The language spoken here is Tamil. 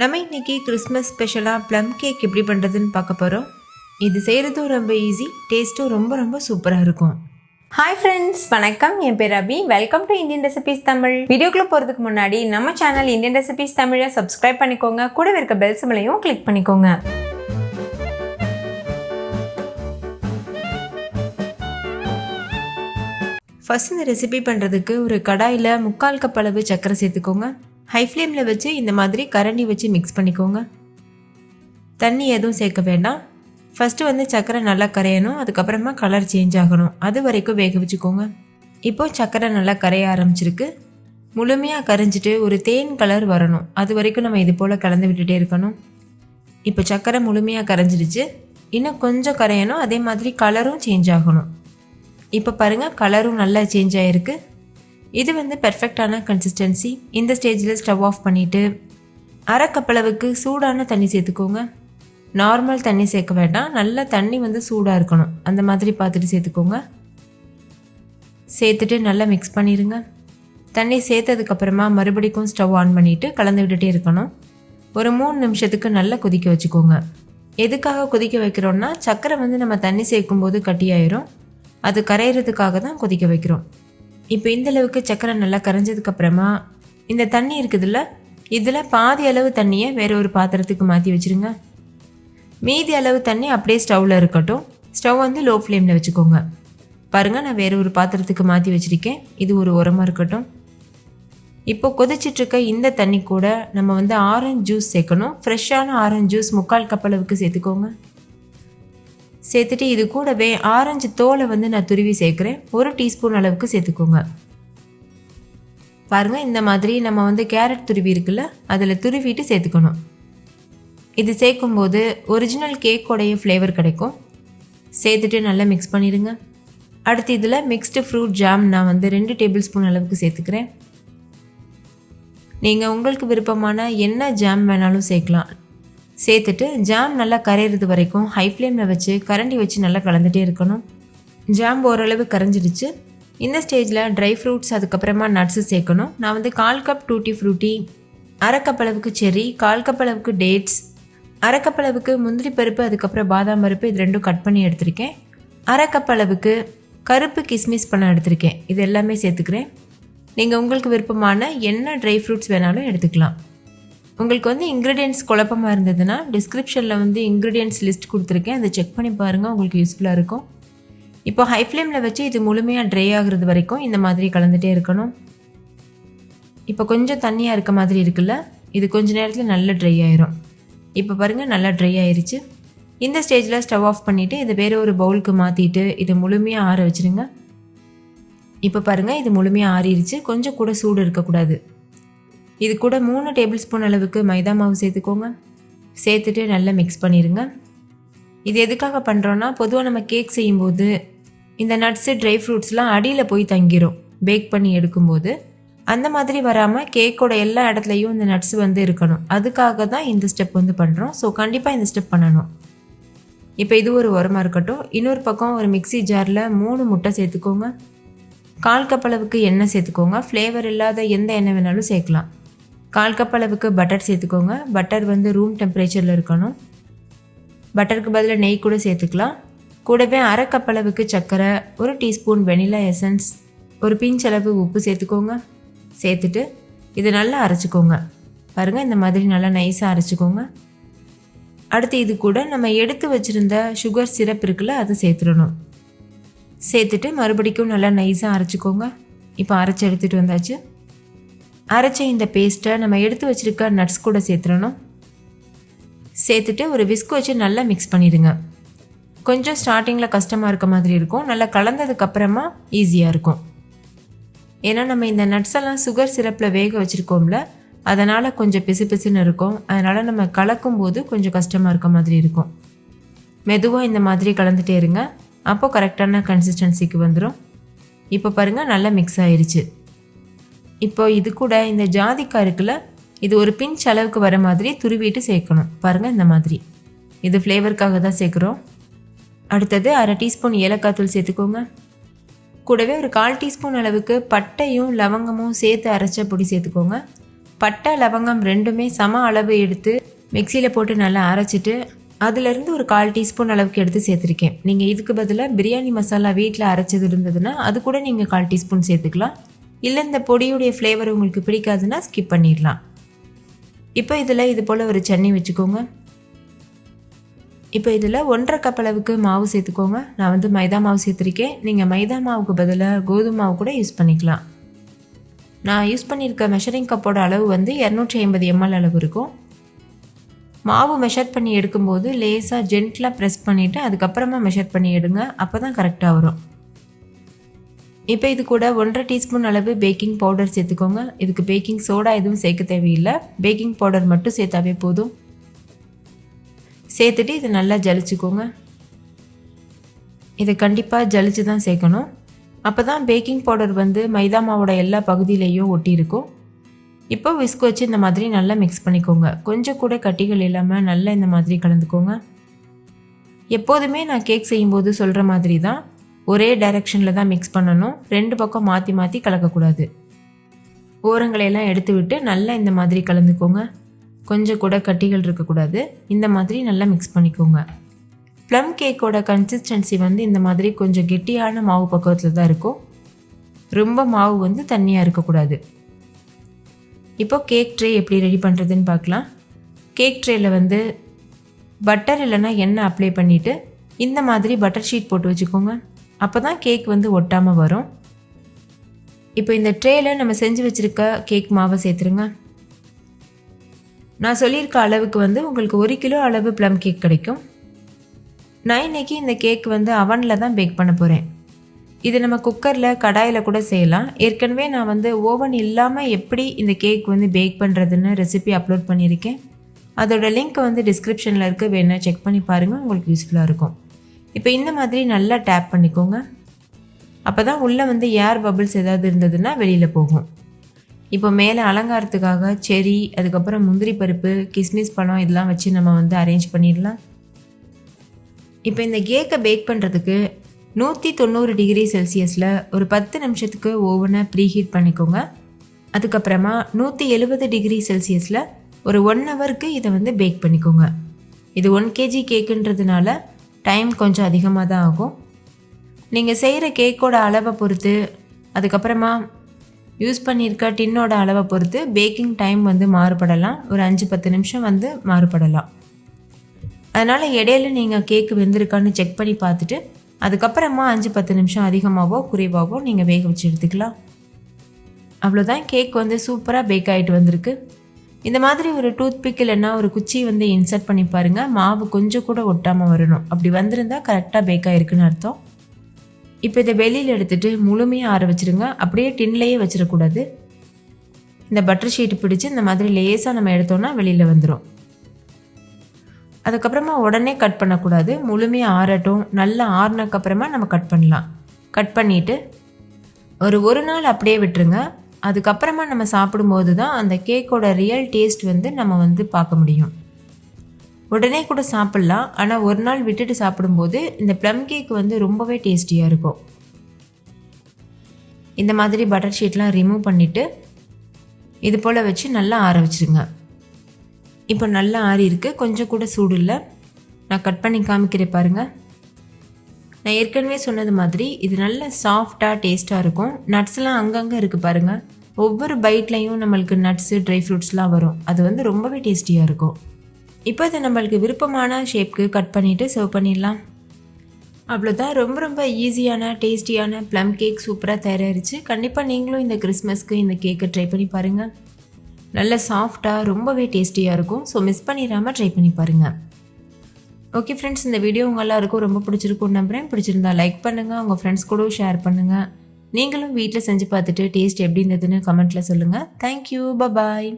நம்ம இன்னைக்கு கிறிஸ்மஸ் ஸ்பெஷலாக ப்ளம் கேக் எப்படி பண்ணுறதுன்னு பார்க்க போகிறோம். இது செய்கிறதும் ரொம்ப ஈஸி, டேஸ்ட்டும் ரொம்ப ரொம்ப சூப்பராக இருக்கும். ஹாய் ஃப்ரெண்ட்ஸ், வணக்கம். என் பேர் Abhi. Welcome to Indian recipes Tamil. வீடியோக்குள்ளே போகிறதுக்கு முன்னாடி நம்ம சேனல் இந்தியன் ரெசிபீஸ் தமிழை சப்ஸ்கிரைப் பண்ணிக்கோங்க. கூடவே இருக்க பெல் சிம்பலையும் கிளிக் பண்ணிக்கோங்க. ஃபர்ஸ்ட் இந்த ரெசிபி பண்ணுறதுக்கு ஒரு கடாயில் 3/4 கப் அளவு சர்க்கரை சேர்த்துக்கோங்க. ஹை ஃப்ளேமில் வச்சு இந்த மாதிரி கரண்டி வச்சு மிக்ஸ் பண்ணிக்கோங்க. தண்ணி எதுவும் சேர்க்க வேண்டாம். ஃபஸ்ட்டு சர்க்கரை நல்லா கரையணும், அதுக்கப்புறமா கலர் சேஞ்ச் ஆகணும், அது வரைக்கும் வேக வச்சுக்கோங்க. இப்போது சர்க்கரை நல்லா கரைய ஆரம்பிச்சிருக்கு. முழுமையாக கரைஞ்சிட்டு ஒரு தேன் கலர் வரணும், அது வரைக்கும் நம்ம இது போல் கலந்து விட்டுட்டே இருக்கணும். இப்போ சர்க்கரை முழுமையாக கரைஞ்சிடுச்சு. இன்னும் கொஞ்சம் கரையணும், அதே மாதிரி கலரும் சேஞ்ச் ஆகணும். இப்போ பாருங்கள், கலரும் நல்லா சேஞ்ச் ஆகிருக்கு. இது பெர்ஃபெக்டான கன்சிஸ்டன்சி. இந்த ஸ்டேஜில் ஸ்டவ் ஆஃப் பண்ணிவிட்டு 1/2 கப் அளவுக்கு சூடான தண்ணி சேர்த்துக்கோங்க. நார்மல் தண்ணி சேர்க்க வேண்டாம், நல்ல தண்ணி சூடாக இருக்கணும், அந்த மாதிரி பார்த்துட்டு சேர்த்துக்கோங்க. சேர்த்துட்டு நல்லா மிக்ஸ் பண்ணிடுங்க. தண்ணி சேர்த்ததுக்கப்புறமா மறுபடிக்கும் ஸ்டவ் ஆன் பண்ணிவிட்டு கலந்து விட்டுட்டே இருக்கணும். ஒரு 3 நிமிஷத்துக்கு நல்லா கொதிக்க வச்சுக்கோங்க. எதுக்காக கொதிக்க வைக்கிறோன்னா, சர்க்கரை நம்ம தண்ணி சேர்க்கும்போது கட்டியாயிரும், அது கரையிறதுக்காக தான் கொதிக்க வைக்கிறோம். இப்போ இந்தளவுக்கு சர்க்கரை நல்லா கரைஞ்சதுக்கப்புறமா இந்த தண்ணி இருக்குதுல்ல, இதில் பாதி அளவு தண்ணியை வேறு ஒரு பாத்திரத்துக்கு மாற்றி வச்சுருங்க. மீதி அளவு தண்ணி அப்படியே ஸ்டவ்வில் இருக்கட்டும். ஸ்டவ் லோ ஃப்ளேமில் வச்சுக்கோங்க. பாருங்கள், நான் வேறு ஒரு பாத்திரத்துக்கு மாற்றி வச்சுருக்கேன். இது ஒரு உரமாக இருக்கட்டும். இப்போ கொதிச்சிட்ருக்க இந்த தண்ணி கூட நம்ம ஆரஞ்சு ஜூஸ் சேர்க்கணும். ஃப்ரெஷ்ஷான ஆரஞ்சு ஜூஸ் 3/4 கப் அளவுக்கு சேர்த்துக்கோங்க. சேர்த்துட்டு இது கூடவே ஆரஞ்சு தோலை நான் துருவி சேர்க்குறேன். 1 டீஸ்பூன் அளவுக்கு சேர்த்துக்கோங்க. பாருங்கள், இந்த மாதிரி நம்ம கேரட் துருவி இருக்குல்ல, அதில் துருவிட்டு சேர்த்துக்கணும். இது சேர்க்கும்போது ஒரிஜினல் கேக்கோடைய ஃப்ளேவர் கிடைக்கும். சேர்த்துட்டு நல்லா மிக்ஸ் பண்ணிடுங்க. அடுத்து இதில் மிக்ஸ்டு ஃப்ரூட் ஜாம் நான் 2 டேபிள் ஸ்பூன் அளவுக்கு சேர்த்துக்கிறேன். நீங்கள் உங்களுக்கு விருப்பமான என்ன ஜாம் வேணாலும் சேர்க்கலாம். சேர்த்துட்டு ஜாம் நல்லா கரையிறது வரைக்கும் ஹை ஃப்ளேமில் வச்சு கரண்டி வச்சு நல்லா கலந்துகிட்டே இருக்கணும். ஜாம் ஓரளவு கரைஞ்சிடுச்சு. இந்த ஸ்டேஜில் ட்ரை ஃப்ரூட்ஸ், அதுக்கப்புறமா நட்ஸு சேர்க்கணும். நான் 1/4 கப் டூட்டி ஃப்ரூட்டி, 1/2 கப் அளவுக்கு செர்ரி, 1/4 கப் அளவுக்கு டேட்ஸ், 1/2 கப் அளவுக்கு முந்திரி பருப்பு, அதுக்கப்புறம் பாதாம் பருப்பு, இது ரெண்டும் கட் பண்ணி எடுத்திருக்கேன். 1/2 கப் அளவுக்கு கருப்பு கிஸ்மிஸ் பழம் எடுத்திருக்கேன். இது எல்லாமே சேர்த்துக்கிறேன். நீங்கள் உங்களுக்கு விருப்பமான என்ன ட்ரை ஃப்ரூட்ஸ் வேணாலும் எடுத்துக்கலாம். உங்களுக்கு இன்க்ரீடியன்ட்ஸ் குழப்பமாக இருந்ததுன்னா டிஸ்கிரிப்ஷனில் இன்க்ரீடியன்ட்ஸ் லிஸ்ட் கொடுத்துருக்கேன், அதை செக் பண்ணி பாருங்கள், உங்களுக்கு யூஸ்ஃபுல்லாக இருக்கும். இப்போ ஹை ஃப்ளேமில் வச்சு இது முழுமையாக ட்ரை ஆகுறது வரைக்கும் இந்த மாதிரி கலந்துகிட்டே இருக்கணும். இப்போ கொஞ்சம் தண்ணியாக இருக்க மாதிரி இருக்குல்ல, இது கொஞ்ச நேரத்தில் நல்லா ட்ரை ஆயிரும். இப்போ பாருங்கள், நல்லா ட்ரை ஆயிருச்சு. இந்த ஸ்டேஜில் ஸ்டவ் ஆஃப் பண்ணிவிட்டு இதை வேறு ஒரு பவுலுக்கு மாற்றிட்டு இதை முழுமையாக ஆற வச்சுருங்க. இப்போ பாருங்கள், இது முழுமையாக ஆறிடுச்சு. கொஞ்சம் கூட சூடு இருக்கக்கூடாது. இது கூட 3 டேபிள் ஸ்பூன் அளவுக்கு மைதா மாவு சேர்த்துக்கோங்க. சேர்த்துட்டு நல்லா மிக்ஸ் பண்ணிடுங்க. இது எதுக்காக பண்ணுறோன்னா, பொதுவாக நம்ம கேக் செய்யும்போது இந்த நட்ஸு ட்ரை ஃப்ரூட்ஸ்லாம் அடியில் போய் தங்கிரும் பேக் பண்ணி எடுக்கும்போது. அந்த மாதிரி வராமல் கேக்கோட எல்லா இடத்துலையும் இந்த நட்ஸ் இருக்கணும். அதுக்காக தான் இந்த ஸ்டெப் பண்ணுறோம். ஸோ கண்டிப்பாக இந்த ஸ்டெப் பண்ணணும். இப்போ இது ஒரு உரமாக இருக்கட்டும். இன்னொரு பக்கம் ஒரு மிக்ஸி ஜாரில் 3 முட்டை சேர்த்துக்கோங்க. 1/4 கப் அளவுக்கு எண்ணெய் சேர்த்துக்கோங்க. ஃப்ளேவர் இல்லாத எந்த எண்ணெய் வேணாலும் சேர்க்கலாம். 1/4 கப் அளவுக்கு பட்டர் சேர்த்துக்கோங்க. பட்டர் ரூம் டெம்பரேச்சரில் இருக்கணும். பட்டருக்கு பதிலாக நெய் கூட சேர்த்துக்கலாம். கூடவே 1/2 கப் அளவுக்கு சர்க்கரை, 1 டீஸ்பூன் வெனிலா எசன்ஸ், ஒரு பிஞ்ச் அளவு உப்பு சேர்த்துக்கோங்க. சேர்த்துட்டு இது நல்லா அரைச்சிக்கோங்க. பாருங்கள், இந்த மாதிரி நல்லா நைஸாக அரைச்சிக்கோங்க. அடுத்து இது கூட நம்ம எடுத்து வச்சுருந்த சுகர் சிரப் இருக்குல்ல, அதை சேர்த்துடணும். சேர்த்துட்டு மறுபடிக்கும் நல்லா நைஸாக அரைச்சிக்கோங்க. இப்போ அரைச்சி எடுத்துகிட்டு வந்தாச்சு. அரைச்ச இந்த பேஸ்ட்டை நம்ம எடுத்து வச்சுருக்க நட்ஸ் கூட சேர்த்துடணும். சேர்த்துட்டு ஒரு விஸ்க் வச்சு நல்லா மிக்ஸ் பண்ணிடுங்க. கொஞ்சம் ஸ்டார்டிங்கில் கஷ்டமாக இருக்க மாதிரி இருக்கும், நல்லா கலந்ததுக்கப்புறமா ஈஸியாக இருக்கும். ஏன்னா நம்ம இந்த நட்ஸ் எல்லாம் சுகர் சிரப்பில் வேக வச்சுருக்கோம்ல, அதனால் கொஞ்சம் பிசு பிசுன்னு இருக்கும். அதனால் நம்ம கலக்கும் போது கொஞ்சம் கஷ்டமாக இருக்க மாதிரி இருக்கும். மெதுவாக இந்த மாதிரி கலந்துகிட்டே இருங்க, அப்போது கரெக்டான கன்சிஸ்டன்சிக்கு வந்துடும். இப்போ பாருங்கள், நல்லா மிக்ஸ் ஆயிடுச்சு. இப்போ இது கூட இந்த ஜாதிக்காய் இருக்குல்ல, இது ஒரு பிஞ்ச் அளவுக்கு வர மாதிரி துருவிட்டு சேர்க்கணும். பாருங்கள், இந்த மாதிரி. இது ஃப்ளேவருக்காக தான் சேர்க்குறோம். அடுத்தது 1/2 டீஸ்பூன் ஏலக்காய் தூள் சேர்த்துக்கோங்க. கூடவே ஒரு 1/4 டீஸ்பூன் அளவுக்கு பட்டையும் லவங்கமும் சேர்த்து அரைச்ச பொடி சேர்த்துக்கோங்க. பட்டை லவங்கம் ரெண்டுமே சம அளவு எடுத்து மிக்சியில் போட்டு நல்லா அரைச்சிட்டு அதுலேருந்து ஒரு 1/4 டீஸ்பூன் அளவுக்கு எடுத்து சேர்த்துருக்கேன். நீங்கள் இதுக்கு பதிலாக பிரியாணி மசாலா வீட்டில் அரைச்சது இருந்ததுன்னா அது கூட நீங்கள் 1/4 டீஸ்பூன் சேர்த்துக்கலாம். இல்லை இந்த பொடியுடைய ஃப்ளேவர் உங்களுக்கு பிடிக்காதுன்னா ஸ்கிப் பண்ணிடலாம். இப்போ இதில் இது போல் ஒரு சட்னி வச்சுக்கோங்க. இப்போ இதில் 1/2 கப் அளவுக்கு மாவு சேர்த்துக்கோங்க. நான் வந்து மைதா மாவு சேர்த்துருக்கேன். நீங்கள் மைதா மாவுக்கு பதிலாக கோதுமை மாவு கூட யூஸ் பண்ணிக்கலாம். நான் யூஸ் பண்ணியிருக்க மெஷரிங் கப்போட அளவு வந்து 250 ml அளவு இருக்கும். மாவு மெஷர் பண்ணி எடுக்கும்போது லேசாக ஜென்டிலாக ப்ரெஸ் பண்ணிவிட்டு அதுக்கப்புறமா மெஷர் பண்ணி எடுங்க. அப்போ தான் கரெக்டாக வரும். இப்போ இது கூட 1/2 டீஸ்பூன் அளவு பேக்கிங் பவுடர் சேர்த்துக்கோங்க. இதுக்கு பேக்கிங் சோடா எதுவும் சேர்க்க தேவையில்லை. பேக்கிங் பவுடர் மட்டும் சேர்த்தாவே போதும். சேர்த்துட்டு இதை நல்லா ஜலிச்சுக்கோங்க. இதை கண்டிப்பாக ஜலிச்சு தான் சேர்க்கணும். அப்போ தான் பேக்கிங் பவுடர் வந்து மைதா மாவோட எல்லா பகுதியிலையும் ஒட்டி இருக்கும். இப்போ விஸ்க் வச்சு இந்த மாதிரி நல்லா மிக்ஸ் பண்ணிக்கோங்க. கொஞ்சம் கூட கட்டிகள் இல்லாமல் நல்லா இந்த மாதிரி கலந்துக்கோங்க. எப்போதுமே நான் கேக் செய்யும்போது சொல்கிற மாதிரி தான் ஒரே டைரெக்ஷனில் தான் மிக்ஸ் பண்ணணும். 2 பக்கம் மாற்றி மாற்றி கலக்கக்கூடாது. ஓரங்களையெல்லாம் எடுத்து விட்டு நல்லா இந்த மாதிரி கலந்துக்கோங்க. கொஞ்சம் கூட கட்டிகள் இருக்கக்கூடாது. இந்த மாதிரி நல்லா மிக்ஸ் பண்ணிக்கோங்க. ப்ளம் கேக்கோட கன்சிஸ்டன்சி வந்து இந்த மாதிரி கொஞ்சம் கெட்டியான மாவு பக்குவத்தில் தான் இருக்கும். ரொம்ப மாவு வந்து தண்ணியாக இருக்கக்கூடாது. இப்போ கேக் ட்ரே எப்படி ரெடி பண்ணுறதுன்னு பார்க்கலாம். கேக் ட்ரேயில் வந்து பட்டர் இல்லைன்னா எண்ணெய் அப்ளை பண்ணிவிட்டு இந்த மாதிரி பட்டர் ஷீட் போட்டு வச்சுக்கோங்க. அப்போ தான் கேக் வந்து ஒட்டாமல் வரும். இப்போ இந்த ட்ரேயில் நம்ம செஞ்சு வச்சுருக்க கேக் மாவை சேர்த்துருங்க. நான் சொல்லியிருக்க அளவுக்கு வந்து உங்களுக்கு 1 கிலோ அளவு ப்ளம் கேக் கிடைக்கும். நான் இன்றைக்கி இந்த கேக் வந்து அவனில் தான் பேக் பண்ண போகிறேன். இது நம்ம குக்கரில் கடாயில் கூட செய்யலாம். ஏற்கனவே நான் வந்து ஓவன் இல்லாமல் எப்படி இந்த கேக் வந்து பேக் பண்ணுறதுன்னு ரெசிபி அப்லோட் பண்ணியிருக்கேன். அதோட லிங்க் வந்து டிஸ்கிரிப்ஷனில் இருக்க, வேணால் செக் பண்ணி பாருங்கள், உங்களுக்கு யூஸ்ஃபுல்லாக இருக்கும். இப்போ இந்த மாதிரி நல்லா டேப் பண்ணிக்கோங்க. அப்போ தான் உள்ளே வந்து ஏர் பபிள்ஸ் ஏதாவது இருந்ததுன்னா வெளியில் போகும். இப்போ மேலே அலங்காரத்துக்காக செரி, அதுக்கப்புறம் முந்திரி பருப்பு, கிஸ்மிஸ் பழம் இதெல்லாம் வச்சு நம்ம வந்து அரேஞ்ச் பண்ணிடலாம். இப்போ இந்த கேக்கை பேக் பண்ணுறதுக்கு 190 டிகிரி செல்சியஸில் ஒரு 10 நிமிஷத்துக்கு ஓவனை ப்ரீஹீட் பண்ணிக்கோங்க. அதுக்கப்புறமா 170 டிகிரி செல்சியஸில் ஒரு 1 ஹவருக்கு இதை வந்து பேக் பண்ணிக்கோங்க. இது 1 kg கேக்குன்றதுனால டைம் கொஞ்சம் அதிகமாக தான் ஆகும். நீங்கள் செய்கிற கேக்கோட அளவை பொறுத்து, அதுக்கப்புறமா யூஸ் பண்ணியிருக்க டின்னோட அளவை பொறுத்து பேக்கிங் டைம் வந்து மாறுபடலாம். ஒரு 5-10 நிமிஷம் வந்து மாறுபடலாம். அதனால் இடையில நீங்கள் கேக்கு வெந்திருக்கான்னு செக் பண்ணி பார்த்துட்டு அதுக்கப்புறமா 5-10 நிமிஷம் அதிகமாகவோ குறைவாகவோ நீங்கள் வேக வச்சு எடுத்துக்கலாம். அவ்வளோதான், கேக் வந்து சூப்பராக பேக் ஆகிட்டு வந்திருக்கு. இந்த மாதிரி ஒரு டூத் பிக் இல்லைன்னா ஒரு குச்சி வந்து இன்சர்ட் பண்ணி பாருங்கள். மாவு கொஞ்சம் கூட ஒட்டாமல் வரணும். அப்படி வந்திருந்தால் கரெக்டாக பேக் ஆகிருக்குன்னு அர்த்தம். இப்போ இதை வெளியில் எடுத்துகிட்டு முழுமையாக ஆற வச்சுருங்க. அப்படியே டின்லேயே வச்சிடக்கூடாது. இந்த பட்டர் ஷீட்டு பிடிச்சி இந்த மாதிரி லேசாக நம்ம எடுத்தோம்னா வெளியில் வந்துடும். அதுக்கப்புறமா உடனே கட் பண்ணக்கூடாது. முழுமையாக ஆறட்டும். நல்லா ஆறினக்கப்புறமா நம்ம கட் பண்ணலாம். கட் பண்ணிவிட்டு ஒரு நாள் அப்படியே விட்டுருங்க. அதுக்கப்புறமா நம்ம சாப்பிடும்போது தான் அந்த கேக்கோட ரியல் டேஸ்ட் வந்து நம்ம வந்து பார்க்க முடியும். உடனே கூட சாப்பிட்லாம். ஆனால் ஒரு நாள் விட்டுட்டு சாப்பிடும்போது இந்த ப்ளம் கேக் வந்து ரொம்பவே டேஸ்டியாக இருக்கும். இந்த மாதிரி பட்டர் ஷீட்லாம் ரிமூவ் பண்ணிவிட்டு இது போல் வச்சு நல்லா ஆற வச்சுருங்க. இப்போ நல்லா ஆறி இருக்குது. கொஞ்சம் கூட சூடு இல்லை. நான் கட் பண்ணி காமிக்கிறேன் பாருங்கள். நான் ஏற்கனவே சொன்னது மாதிரி இது நல்ல சாஃப்டாக டேஸ்ட்டாக இருக்கும். நட்ஸ்லாம் அங்கங்கே இருக்குது பாருங்கள். ஒவ்வொரு பைட்லேயும் நம்மளுக்கு நட்ஸு, ட்ரை ஃப்ரூட்ஸ்லாம் வரும். அது வந்து ரொம்பவே டேஸ்டியாக இருக்கும். இப்போ இதை நம்மளுக்கு விருப்பமான ஷேப்க்கு கட் பண்ணிவிட்டு சர்வ் பண்ணிடலாம். அவ்வளோதான், ரொம்ப ரொம்ப ஈஸியான டேஸ்டியான ப்ளம் கேக் சூப்பராக தயாரிச்சு. கண்டிப்பாக நீங்களும் இந்த கிறிஸ்மஸ்க்கு இந்த கேக்கை ட்ரை பண்ணி பாருங்கள். நல்ல சாஃப்டாக ரொம்பவே டேஸ்டியாக இருக்கும். ஸோ மிஸ் பண்ணிடாமல் ட்ரை பண்ணி பாருங்கள். ஓகே ஃப்ரெண்ட்ஸ், இந்த வீடியோ உங்கள் எல்லாருக்கும் ரொம்ப பிடிச்சிருக்கும்னு நம்புகிறேன். பிடிச்சிருந்தா லைக் பண்ணுங்கள், உங்கள் ஃப்ரெண்ட்ஸ் கூட ஷேர் பண்ணுங்கள். நீங்களும் வீட்டில் செஞ்சு பார்த்துட்டு டேஸ்ட் எப்படி இருந்ததுன்னு கமெண்ட்டில் சொல்லுங்கள். Thank you, bye bye.